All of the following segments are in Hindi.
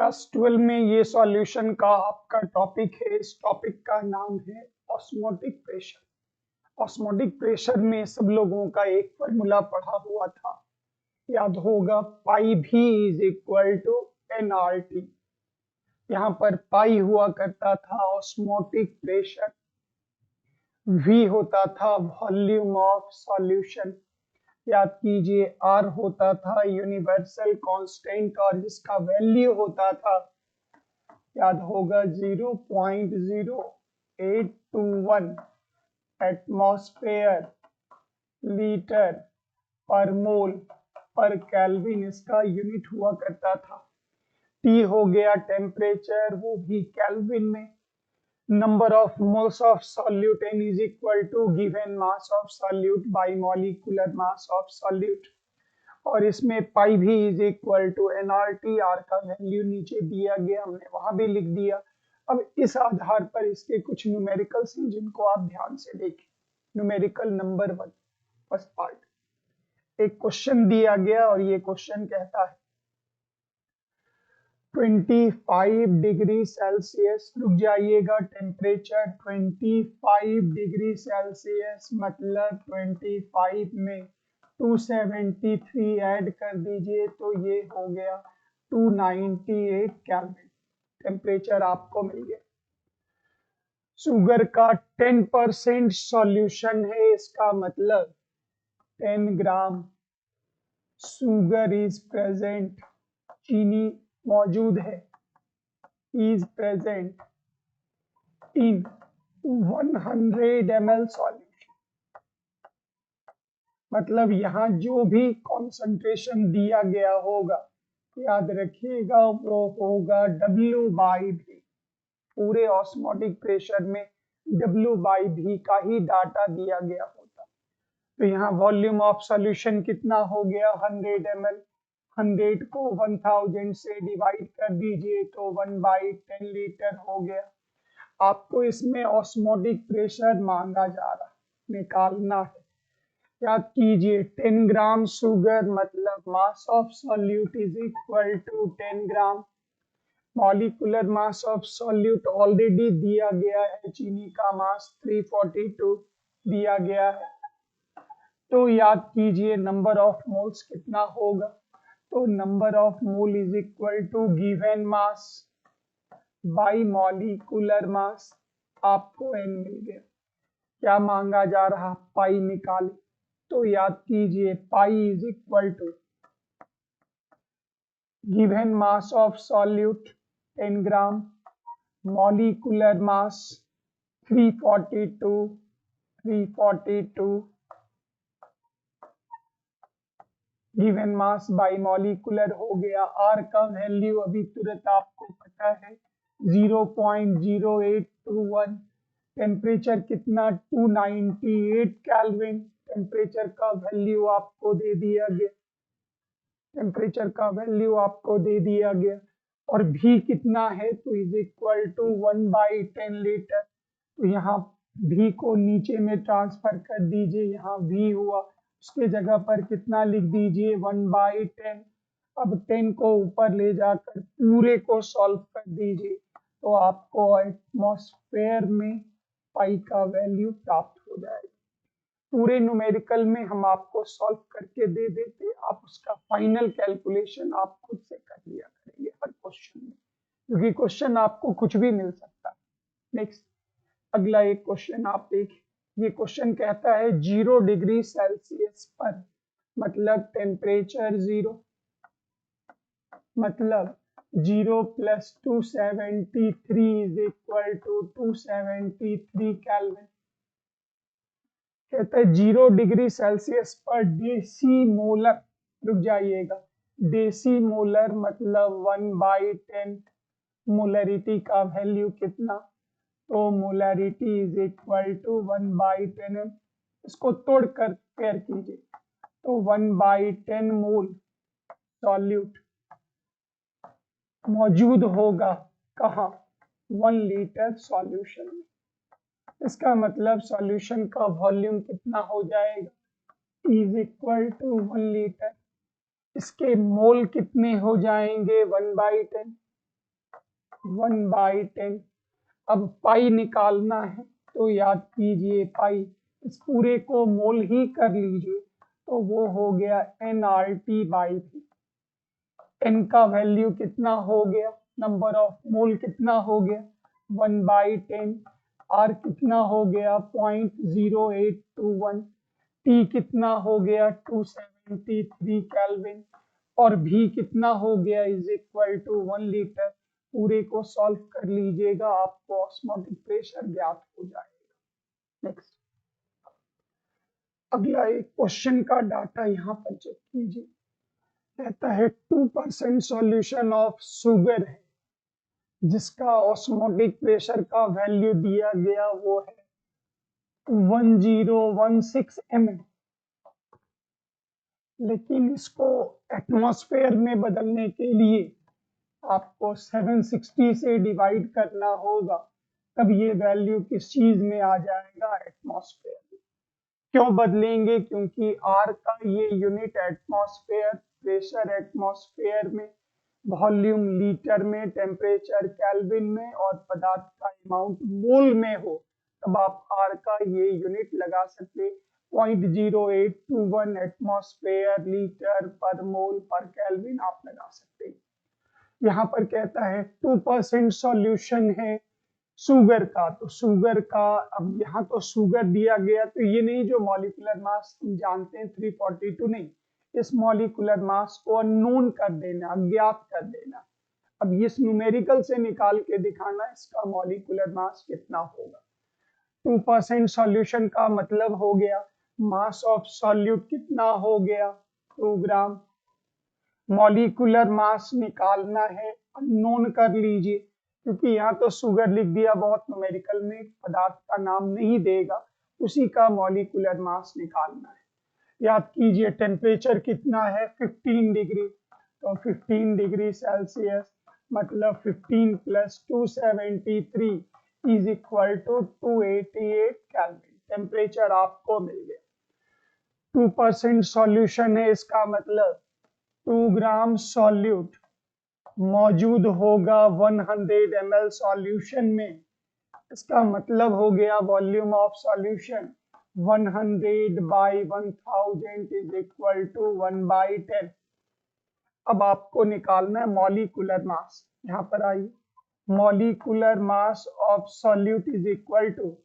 क्लास 12 में ये सॉल्यूशन का आपका टॉपिक है। इस टॉपिक का नाम है ऑस्मोटिक प्रेशर। ऑस्मोटिक प्रेशर में सब लोगों का एक फॉर्मूला पढ़ा हुआ था, याद होगा, पाई भी इज इक्वल टू NRT। यहाँ पर पाई हुआ करता था ऑस्मोटिक प्रेशर, V होता था वॉल्यूम ऑफ सॉल्यूशन, याद कीजिए, R होता था यूनिवर्सल कांस्टेंट और जिसका वैल्यू होता था, याद होगा, 0.0821 एटमॉस्फेयर लीटर पर मोल पर केल्विन इसका यूनिट हुआ करता था। T हो गया टेम्परेचर, वो भी केल्विन में। Number of moles of solute N is equal to given mass of solute by molecular mass of solute, और इसमें पाई भी is equal to NRT। R का वैल्यू नीचे दिया गया, हमने वहां भी लिख दिया। अब इस आधार पर इसके कुछ न्यूमेरिकल्स हैं जिनको आप ध्यान से देखें। न्यूमेरिकल नंबर 1, फर्स्ट पार्ट, एक क्वेश्चन दिया गया और ये क्वेश्चन कहता है 25 डिग्री सेल्सियस, रुक जाइएगा, टेम्परेचर 25 डिग्री सेल्सियस मतलब 25 में 273 ऐड कर दीजिए तो ये हो गया 298 केल्विन। टेम्परेचर आपको मिल गया। शुगर का 10% सॉल्यूशन है, इसका मतलब 10 ग्राम शुगर इज प्रेजेंट, चीनी मौजूद है, is present in 100 ml solution. मतलब यहाँ जो भी कॉन्सेंट्रेशन दिया गया होगा, याद रखिएगा, वो होगा W/V। पूरे ऑस्मोटिक प्रेशर में W/V का ही डाटा दिया गया होता। तो यहाँ वॉल्यूम ऑफ सॉल्यूशन कितना हो गया, 100 ml। 100 को 1000 से डिवाइड कर दीजिए तो 1/10 लीटर हो गया। आपको इसमें ऑस्मोटिक प्रेशर मांगा जा रहा, निकालना है। याद कीजिए, 10 ग्राम शुगर मतलब mass of solute is equal to 10 gram. Molecular mass of solute already दिया गया है, चीनी का मास 342 दिया गया है। तो याद कीजिए नंबर ऑफ मोल्स कितना होगा, तो number of mole is equal to given mass by molecular mass. आपको N मिल गया। क्या मांगा जा रहा, पाई निकाले। तो याद कीजिए pi is equal to given mass of solute 10 gram, molecular mass 342 given mass by molecular हो गया। आर का वैल्यू अभी तुरंत आपको पता है 0.0821। टेम्परेचर कितना, 298 केल्विन। टेम्परेचर का वैल्यू आपको दे दिया गया, टेम्परेचर का वैल्यू आपको दे दिया गया। और भी कितना है, तो इज इक्वल टू 1/10 लीटर। तो यहाँ भी को नीचे में ट्रांसफर कर दीजिए, यहाँ भी हुआ, उसके जगह पर कितना लिख दीजिए, 1/10। अब 10 को ऊपर ले जाकर पूरे को सॉल्व कर दीजिए तो आपको एटमॉस्फेयर में पाई का वैल्यू प्राप्त हो जाएगा। पूरे न्यूमेरिकल में हम आपको सॉल्व करके दे देते, आप उसका फाइनल कैलकुलेशन आप खुद से कर लिया करेंगे हर क्वेश्चन में, क्योंकि क्वेश्चन आपको कुछ भी मिल सकता है। नेक्स्ट, अगला एक क्वेश्चन आप देखिए। ये क्वेश्चन कहता है 0 डिग्री सेल्सियस पर मतलब टेम्परेचर 0 मतलब 0 + 273 इज इक्वल टू 273 केल्विन। कहता है 0 डिग्री सेल्सियस पर डेसीमोलर, रुक जाइएगा, डेसीमोलर मतलब 1/10। मोलरिटी का वैल्यू कितना, तो मोलरिटी इज इक्वल टू 1/10। इसको तोड़कर पेयर कीजिए तो 1/10 मोल सॉल्यूट मौजूद होगा कहाँ, 1 लीटर सॉल्यूशन में। इसका मतलब सॉल्यूशन का वॉल्यूम कितना हो जाएगा, इज इक्वल टू 1 लीटर। इसके मोल कितने हो जाएंगे, 1/10। 1/10। अब पाई निकालना है तो याद कीजिए पाई, इस पूरे को मोल ही कर लीजिए, तो वो हो गया nRT/V। n का वैल्यू कितना हो गया, नंबर ऑफ मोल कितना हो गया 1/10, r कितना हो गया 0.0821, T कितना हो गया 273 केल्विन और V कितना हो गया इज इक्वल टू 1 लीटर। पूरे को सॉल्व कर लीजिएगा, आपको ऑस्मोटिक प्रेशर ज्ञात हो जाएगा। नेक्स्ट, अगला एक क्वेश्चन का डाटा यहाँ पर चेक कीजिए। कहता है 2% सॉल्यूशन ऑफ शुगर है जिसका ऑस्मोटिक प्रेशर का वैल्यू दिया गया वो है 1016 ml, लेकिन इसको एटमॉस्फेयर में बदलने के लिए आपको 760 से डिवाइड करना होगा, तब ये वैल्यू किस चीज में आ जाएगा, एटमॉस्फेयर में। क्यों बदलेंगे, क्योंकि आर का ये यूनिट एटमॉस्फेयर, प्रेशर एटमॉस्फेयर में, वॉल्यूम लीटर में, टेम्परेचर केल्विन में और पदार्थ का अमाउंट मोल में हो, तब आप आर का ये यूनिट लगा सकते 0.0821 एटमॉस्फेयर लीटर पर मोल पर केल्विन आप लगा सकते हैं। यहाँ पर कहता है 2% सॉल्यूशन है शुगर का, तो शुगर का, अब यहाँ तो शुगर दिया गया, तो ये नहीं जो मॉलिक्यूलर मास जानते हैं 342 नहीं, इस मॉलिक्यूलर मास को अननोन कर देना, अज्ञात कर देना। अब इस न्यूमेरिकल से निकाल के दिखाना इसका मॉलिक्यूलर मास कितना होगा। 2% सॉल्यूशन का मतलब हो गया मास ऑफ सॉल्यूट कितना हो गया 2 ग्राम। मॉलिक्यूलर मास निकालना है, अननोन कर लीजिए, क्योंकि यहाँ तो शुगर लिख दिया, बहुत न्यूमेरिकल में पदार्थ का नाम नहीं देगा, उसी का मॉलिक्यूलर मास निकालना है। याद कीजिए टेम्परेचर कितना है 15 डिग्री, तो 15 डिग्री सेल्सियस मतलब 15 + 273 is equal to 288 kelvin. Temperature आपको मिल गया। 2% सॉल्यूशन है, इसका मतलब 2 ग्राम सॉल्यूट मौजूद होगा 100 ml सॉल्यूशन में, इसका मतलब हो गया volume of solution 100/1000 is equal to 1/10। अब आपको निकालना है मॉलिक्यूलर मास। यहाँ पर आइए, molecular mass of solute is equal to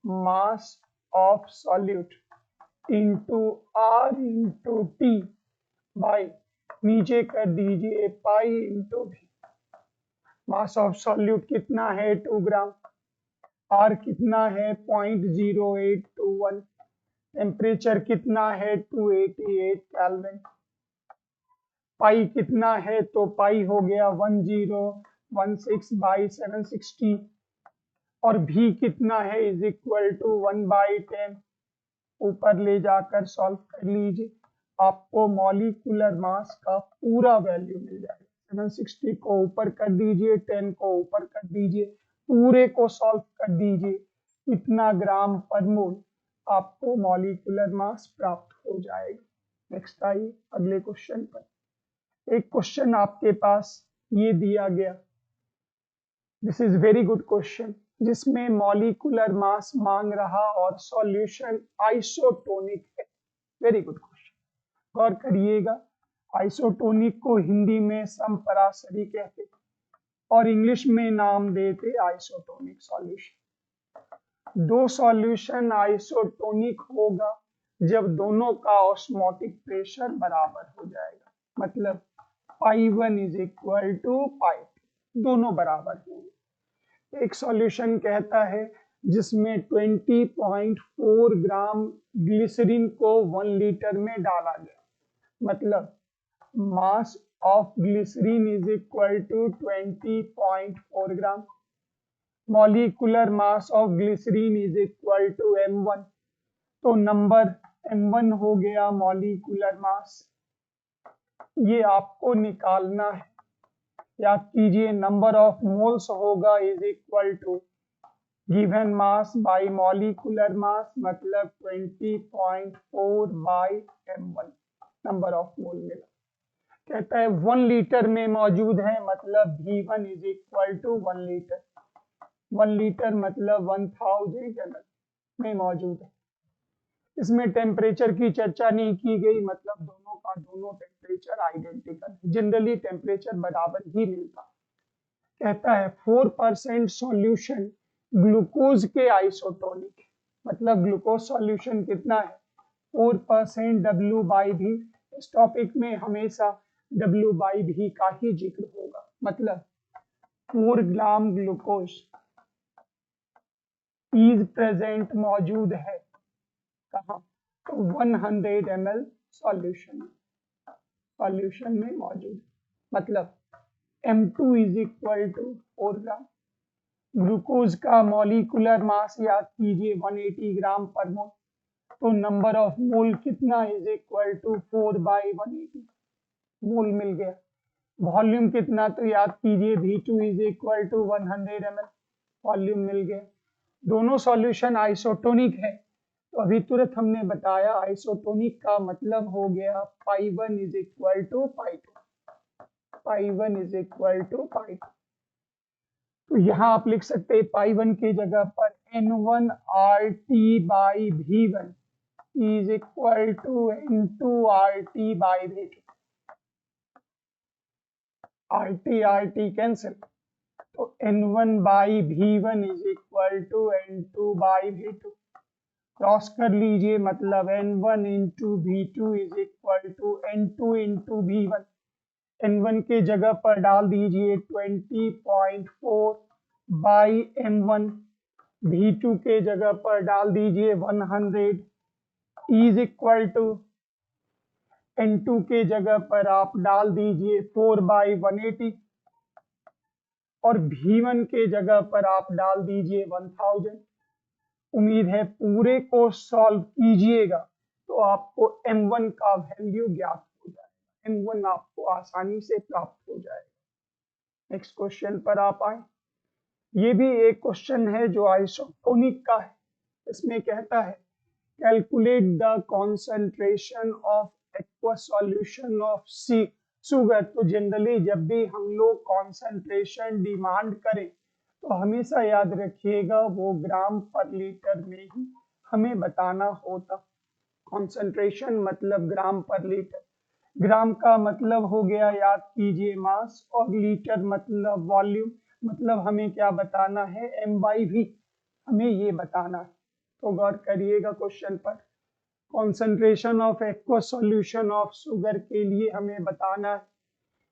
mass of solute into R into T by, नीचे कर दीजिए pi into V। Mass of solute कितना है 2 ग्राम, R कितना है 0.0821, टेम्परेचर कितना है 288 केल्विन, पाई कितना है, तो पाई हो गया 1016/760 और V कितना है इज इक्वल टू 1/10। ऊपर ले जाकर सॉल्व कर लीजिए, आपको मॉलिक्यूलर मास का पूरा वैल्यू मिल जाएगा। 760 को ऊपर कर दीजिए, 10 को ऊपर कर दीजिए, पूरे को सॉल्व कर दीजिए, कितना ग्राम पर मोल आपको मॉलिक्यूलर मास प्राप्त हो जाएगा। नेक्स्ट आइए अगले क्वेश्चन पर। एक क्वेश्चन आपके पास ये दिया गया, this is very good question, जिसमें मॉलिक्यूलर मास मांग रहा और सॉल्यूशन आइसोटोनिक है। वेरी गुड क्वेश्चन, गौर करिएगा। आइसोटोनिक को हिंदी में समपरासरी कहते और इंग्लिश में नाम देते आइसोटोनिक सॉल्यूशन। दो सॉल्यूशन आइसोटोनिक होगा जब दोनों का ऑस्मोटिक प्रेशर बराबर हो जाएगा, मतलब π1 इज इक्वल टू π2, दोनों बराबर होंगे। एक सॉल्यूशन कहता है जिसमें 20.4 ग्राम ग्लिसरीन को 1 लीटर में डाला गया, मतलब mass of glycerine is equal to 20.4 gram. Molecular mass of glycerine is equal to m1, तो नंबर m1 हो गया मॉलिक्यूलर मास, ये आपको निकालना है। याद कीजिए नंबर ऑफ मोल्स होगा is equal to given mass by molecular mass, मतलब 20.4/m1 नंबर ऑफ मोल मिला। कहता है 1 लीटर में मौजूद है, मतलब V1 is equal to 1 litre. 1 litre मतलब 1000 ml में मौजूद है। इसमें टेम्परेचर की चर्चा नहीं की गई, मतलब दोनों का दोनों टेम्परेचर आइडेंटिकल है, जनरली टेम्परेचर बराबर ही मिलता। कहता है 4% सॉल्यूशन ग्लूकोज के आइसोटोनिक है, मतलब ग्लूकोज सॉल्यूशन कितना है 4% W/V। इस टॉपिक में हमेशा W/V का ही जिक्र होगा, मतलब 4 ग्राम ग्लूकोज इज प्रेजेंट मौजूद है कहाँ, तो 100 ml सॉल्यूशन में मौजूद है, मतलब M2 is equal to 4 gram. Glucose का मॉलिक्यूलर मास याद कीजिए 180 ग्राम पर मोल, तो नंबर ऑफ मोल कितना इज इक्वल टू 4/180 मोल मिल गया। वॉल्यूम कितना तो याद कीजिए V2 is equal to 100 ml, volume मिल गया। दोनों सॉल्यूशन आइसोटोनिक है, तो अभी तुरंत हमने बताया आइसोटोनिक का मतलब हो गया π1 is equal to π2, π1 is equal to π2। तो यहाँ आप लिख सकते हैं π1 की जगह पर N1RT/V1 is equal to N2RT/V2। RT cancel, तो N1/V1 is equal to N2/V2। Cross कर लीजिए, मतलब N1 into V2 is equal to N2 into V1। N1 के जगह पर डाल दीजिए 20.4/M1, V2 के जगह पर डाल दीजिए 100 इज इक्वल टू N2 के जगह पर आप डाल दीजिए 4/180 और V1 के जगह पर आप डाल दीजिए 1000। उम्मीद है पूरे को सॉल्व कीजिएगा तो आपको M1 का वैल्यू ज्ञात हो जाएगा, M1 आपको आसानी से प्राप्त हो जाएगा। नेक्स्ट क्वेश्चन पर आप आए, ये भी एक क्वेश्चन है जो आइसोटोनिक का है। इसमें कहता है calculate the concentration of aqueous solution of sugar. तो जनरली जब भी हम लोग कॉन्सेंट्रेशन डिमांड करें तो हमेशा याद रखिएगा वो ग्राम पर लीटर में ही हमें बताना होता। कॉन्सेंट्रेशन मतलब ग्राम पर लीटर, ग्राम का मतलब हो गया याद कीजिए मास, और लीटर मतलब वॉल्यूम, मतलब हमें क्या बताना है M/V, हमें ये बताना है। तो गौर करिएगा क्वेश्चन पर, concentration of aqueous solution of sugar के लिए हमें बताना है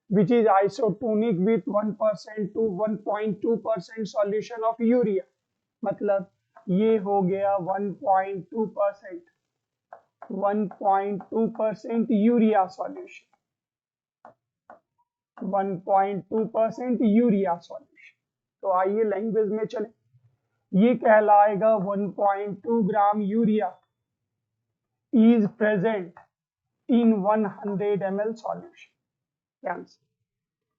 which is isotonic with 1% to 1.2% solution of urea, मतलब ये हो गया 1.2%, 1.2% यूरिया सॉल्यूशन, 1.2% यूरिया सॉल्यूशन। तो आइए लैंग्वेज में चले, ये कहलाएगा 1.2 gram urea is present in 100 ml solution.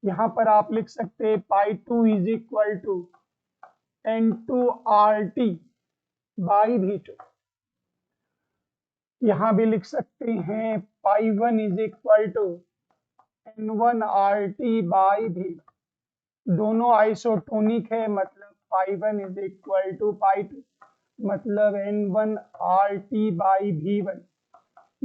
यहाँ पर आप लिख सकते हैं π2 इज इक्वल टू N2RT/V2। यहाँ भी लिख सकते हैं π1 इज इक्वल टू N1RT/V1। दोनों आइसोटोनिक है, मतलब π1 इज इक्वल टू π2, मतलब N1RT/V1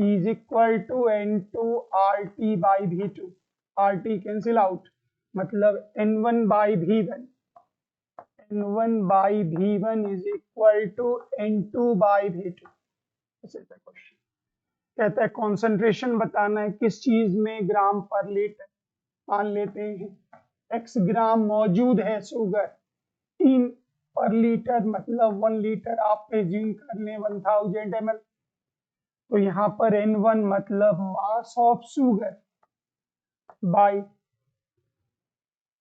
is equal to N2RT/V2। RT cancel out, मतलब N1/V1 is equal to N2/V2। Question कहता है कॉन्सेंट्रेशन बताना है किस चीज में ग्राम पर लीटर। मान लेते हैं x ग्राम मौजूद है शुगर इन पर लीटर, मतलब 1 लीटर आप प्रेज्यूम कर लें 1000 ml। तो यहाँ पर N1 मतलब mass of sugar by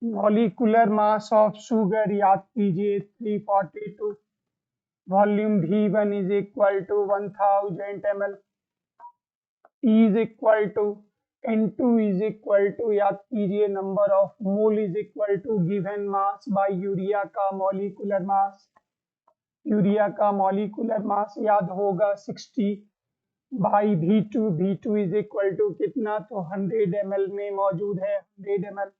molecular mass of sugar याद कीजिए 342, volume V1 is equal to 1000 ml is equal to N2 is equal to याद कीजिए number of mole is equal to given mass by urea का मॉलिक्यूलर मास। यूरिया का मॉलिक्यूलर मास याद होगा 60 by V2 is equal to कितना, तो 100 ml में मौजूद है 100 ml।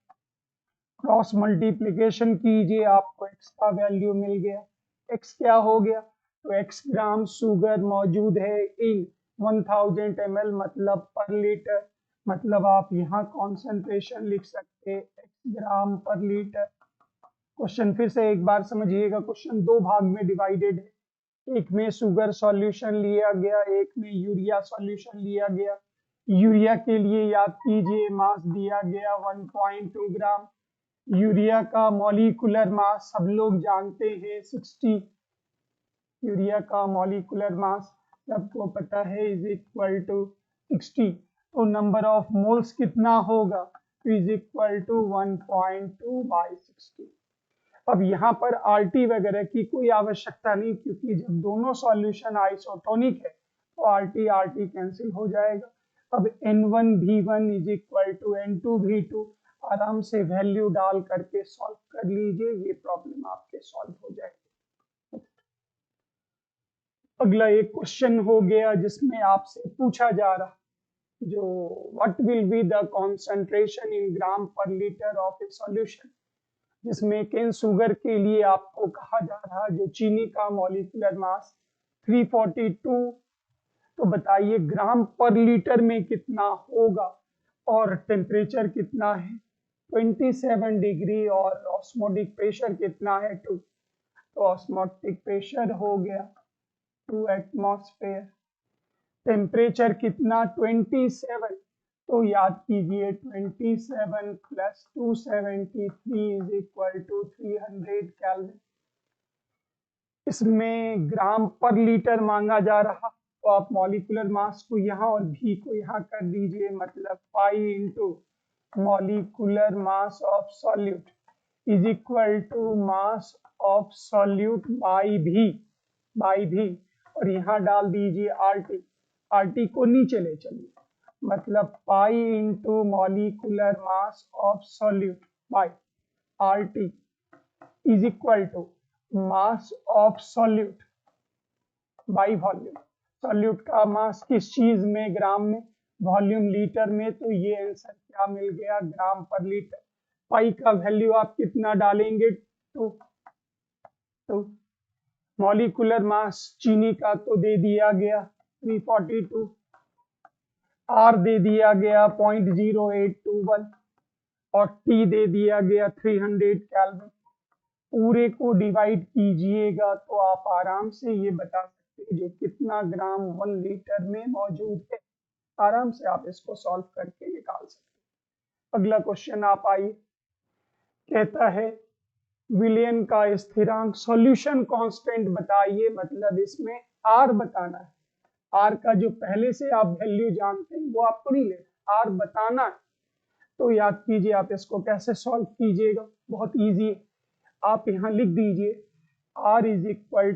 क्रॉस मल्टीप्लीकेशन कीजिए, आपको x का वैल्यू मिल गया। x क्या हो गया, तो x ग्राम शुगर मौजूद है इन 1000 ml, मतलब पर लीटर, मतलब आप यहाँ कॉन्सेंट्रेशन लिख सकते हैं x ग्राम पर लीटर। क्वेश्चन फिर से एक बार समझिएगा, क्वेश्चन दो भाग में डिवाइडेड है, एक में शुगर सॉल्यूशन लिया गया, एक में यूरिया सॉल्यूशन लिया गया। यूरिया के लिए याद कीजिए मास दिया गया 1.2 ग्राम। यूरिया का मॉलिक्यूलर मास सब लोग जानते हैं 60। यूरिया का मॉलिक्यूलर मास सबको पता है इज इक्वल टू 60। तो नंबर ऑफ मोल्स कितना होगा, इज इक्वल टू 1.2 बाई 60। अब यहाँ पर आरटी वगैरह की कोई आवश्यकता नहीं, क्योंकि जब दोनों सॉल्यूशन आइसोटोनिक है तो आरटी आरटी कैंसिल हो जाएगा। अब N1V1 is equal to N2V2, आराम से वैल्यू डाल करके सॉल्व कर लीजिए, ये प्रॉब्लम आपके सॉल्व हो जाएगी। अगला एक क्वेश्चन हो गया जिसमें आपसे पूछा जा रहा, जो what will be the concentration in gram per litre of A solution, जिसमें केन शुगर के लिए आपको कहा जा रहा जो चीनी का मॉलिक्यूलर मास 342, तो बताइए ग्राम पर लीटर में कितना होगा और टेम्परेचर कितना है 27 डिग्री और ऑस्मोटिक प्रेशर कितना है 2। तो ऑस्मोटिक प्रेशर हो गया 2 एटमॉस्फेयर, टेम्परेचर कितना 27, तो याद कीजिए 27 plus 273 is equal to 300 kelvin. इसमें ग्राम पर लीटर मांगा जा रहा, तो आप मॉलिक्यूलर मास को यहाँ और भी को यहाँ कर दीजिए, मतलब pi into molecular mass of solute is equal to mass of solute by भी, और यहाँ डाल दीजिए आरटी, आरटी को नीचे ले चलिए, मतलब pi into molecular mass of solute by RT is equal to mass of solute by volume. Solute का मास किस चीज में, ग्राम में, वॉल्यूम लीटर में, तो ये आंसर क्या मिल गया, ग्राम पर लीटर। पाई का वैल्यू आप कितना डालेंगे, तो मॉलिक्यूलर मास चीनी का तो दे दिया गया 342, आर दे दिया गया 0.0821 और टी दे दिया गया 300 केल्विन। पूरे को डिवाइड कीजिएगा तो आप आराम से ये बता सकते हैं जो कितना ग्राम 1 लीटर में मौजूद है। आराम से आप इसको सॉल्व करके निकाल सकते हैं। अगला क्वेश्चन आप आइए, कहता है विलियन का स्थिरांक सॉल्यूशन कांस्टेंट बताइए, मतलब इसमें आर बताना है। आर का जो पहले से आप वैल्यू जानते हैं वो आपको नहीं लेना, आर बताना है। तो याद कीजिए आप इसको कैसे सॉल्व कीजिएगा, बहुत इजी है। आप यहाँ लिख दीजिए R is equal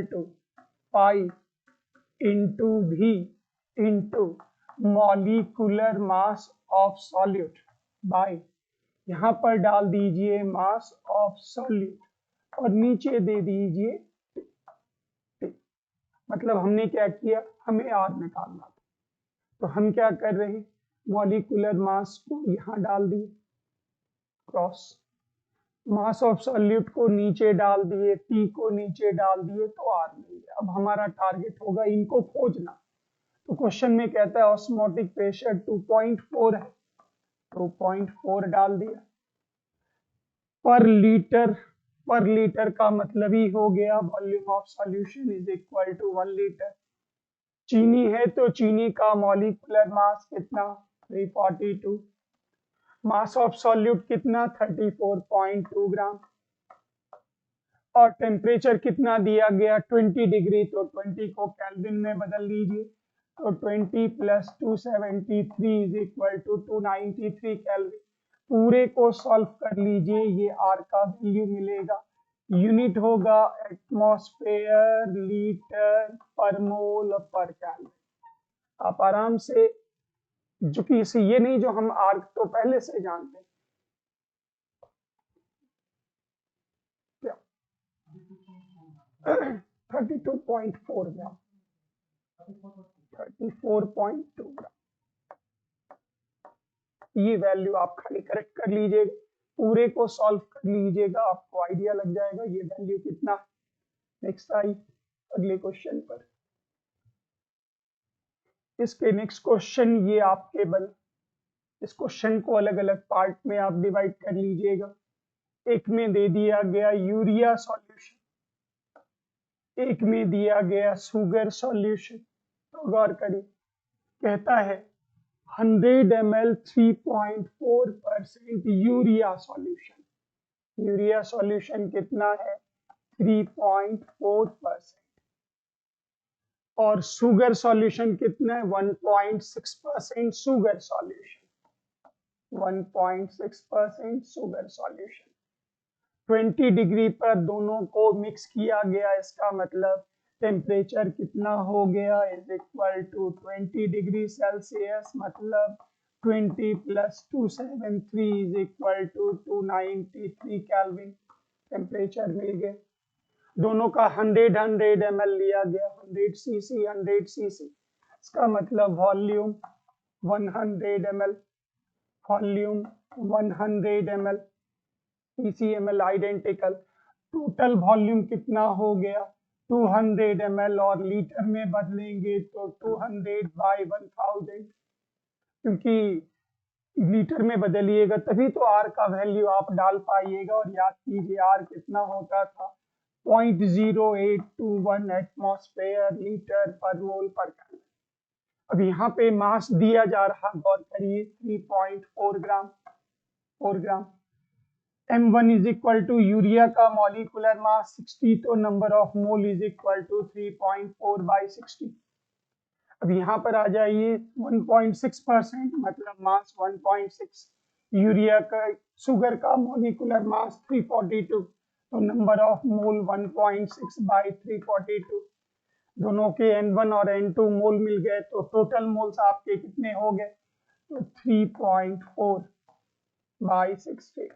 to pi into V into molecular mass of solute by, यहाँ पर डाल दीजिए मास ऑफ सॉल्यूट और नीचे दे दीजिए T। मतलब हमने क्या किया, हमें R निकालना था, तो हम क्या कर रहे हैं, मॉलिक्यूलर मास को यहाँ डाल दिए, क्रॉस मास ऑफ सॉल्यूट को नीचे डाल दिए, टी को नीचे डाल दिए, तो आर मिल गया। अब हमारा टारगेट होगा इनको खोजना। तो क्वेश्चन में कहता है ऑस्मोटिक प्रेशर 2.4 है, 2.4 डाल दिया पर लीटर का मतलब ही हो गया volume of solution is equal to 1 litre. चीनी है तो चीनी का मॉलिक्यूलर मास कितना 342, मास ऑफ सॉल्यूट कितना 34.2 ग्राम, और टेम्परेचर कितना दिया गया 20 डिग्री, तो 20 को केल्विन में बदल लीजिए, तो 20 plus 273 is equal to 293 kelvin. पूरे को सॉल्व कर लीजिए, ये आर का वैल्यू मिलेगा, यूनिट होगा एटमॉस्फेयर लीटर पर मोल पर केल्विन। आप आराम से, जो कि इसे ये नहीं जो हम आर तो पहले से जानते हैं, 32.4 ग्राम। 34.2 ग्राम। ये वैल्यू आप खाली करेक्ट कर लीजिएगा, पूरे को सॉल्व कर लीजिएगा, आपको आइडिया लग जाएगा ये वैल्यू कितना। नेक्स्ट आई अगले क्वेश्चन पर। इसके नेक्स्ट क्वेश्चन ये आपके बन, इस क्वेश्चन को अलग अलग पार्ट में आप डिवाइड कर लीजिएगा। एक में दे दिया गया यूरिया सॉल्यूशन, एक में दिया गया शुगर सॉल्यूशन। तो गौर करिए, कहता है 100 ml 3.4% urea solution. Urea solution कितना है? 3.4%। और शुगर सॉल्यूशन कितना है? 1.6% sugar solution. 1.6% sugar solution. 20 degree पर दोनों को मिक्स किया गया, इसका मतलब टेम्परेचर कितना हो गया? Is equal to 20 degree Celsius, मतलब 20 + 273 is equal to 293 kelvin temperature मिल गया। दोनों का 100 ml लिया गया, 100 cc, इसका मतलब volume 100 ml, volume 100 ml, PCML identical. Total volume कितना हो गया? 200 ml, और लीटर में बदलेंगे तो 200/1000, क्योंकि लीटर में बदलिएगा तभी तो आर का वैल्यू आप डाल पाइएगा। और याद कीजिए आर कितना होता था? 0.0821 एटमॉस्फेयर लीटर पर मोल पर केल्विन। अब यहाँ पे मास दिया जा रहा, गौर करिए 3.4 gram, 4 gram. M1 is equal to urea का मॉलिक्यूलर मास 60, तो number of mole is equal to 3.4/60। अब यहाँ पर आ जाइए 1.6%, मतलब मास 1.6। यूरिया का, शुगर का मॉलिक्यूलर मास 342, तो नंबर ऑफ मोल 1.6/342। दोनों के N1 और N2 मोल मिल गए, तो टोटल मोल्स आपके कितने हो गए? तो 3.4/60।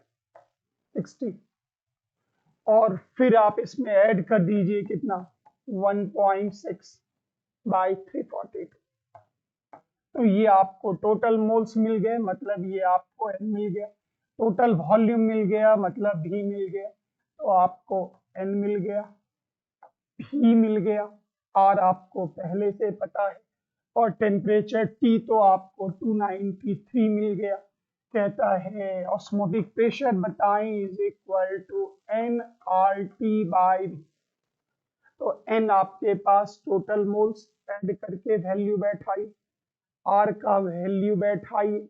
और फिर आप इसमें ऐड कर दीजिए कितना? 1.6/342। तो ये आपको टोटल मोल्स मिल गए, मतलब ये आपको N मिल गया। टोटल वॉल्यूम मिल गया, मतलब V मिल गया। तो आपको N मिल गया, V मिल गया, R आपको पहले से पता है, और टेम्परेचर T तो आपको 293 मिल गया। कहता है ऑस्मोटिक प्रेशर बताएं इज इक्वल टू nRT/V। तो N आपके पास टोटल मोल्स ऐड करके वैल्यू बैठाई, R का वैल्यू बैठाई,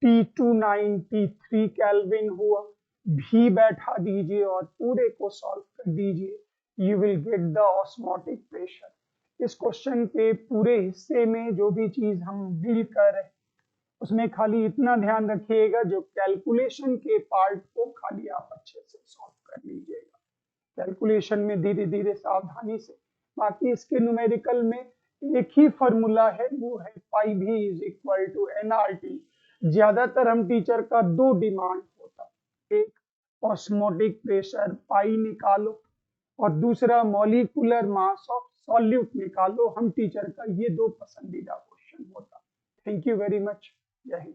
T 293 केल्विन हुआ, V बैठा दीजिए और पूरे को सॉल्व कर दीजिए। You will get the osmotic pressure. इस क्वेश्चन के पूरे हिस्से में जो भी चीज हम डील कर रहे हैं उसमें खाली इतना ध्यान रखिएगा, जो कैलकुलेशन के पार्ट को खाली आप अच्छे से सॉल्व कर लीजिएगा, कैलकुलेशन में धीरे धीरे सावधानी से। बाकी इसके न्यूमेरिकल में एक ही फॉर्मूला है, वो है पाई भी इज इक्वल टू nRT। ज्यादातर हम टीचर का दो डिमांड होता, एक ऑस्मोटिक प्रेशर पाई निकालो, और दूसरा मॉलिक्यूलर मास ऑफ सॉल्यूट निकालो। हम टीचर का ये दो पसंदीदा क्वेश्चन होता। Thank you very much. जय हिंद।